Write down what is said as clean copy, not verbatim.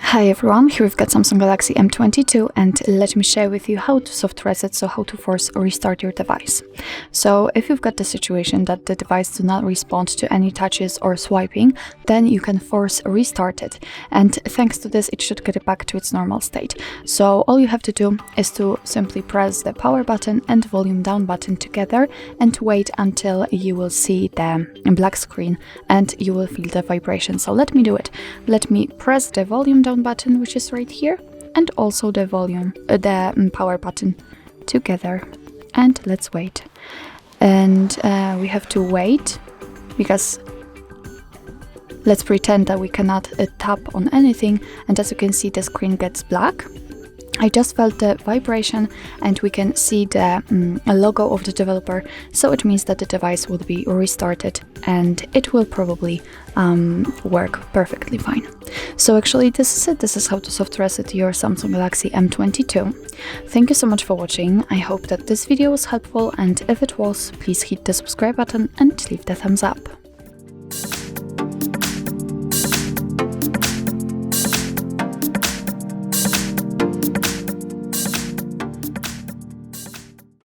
Hi everyone, here we've got Samsung Galaxy M22 and let me share with you how to soft reset, so how to force restart your device. So if you've got the situation that the device do not respond to any touches or swiping, then you can force restart it, and thanks to this it should get back to its normal state. So all you have to do is to simply press the power button and volume down button together and wait until you will see the black screen and you will feel the vibration. So let me do it. Let me press the volume down button, which is right here, and also the power button together, and let's wait. And we have to wait because let's pretend that we cannot tap on anything, and as you can see the screen gets black. I just felt the vibration and we can see the logo of the developer, so it means that the device will be restarted and it will probably work perfectly fine. So actually this is it. This is how to soft reset your Samsung Galaxy M22. Thank you so much for watching. I hope that this video was helpful, and if it was, please hit the subscribe button and leave the thumbs up.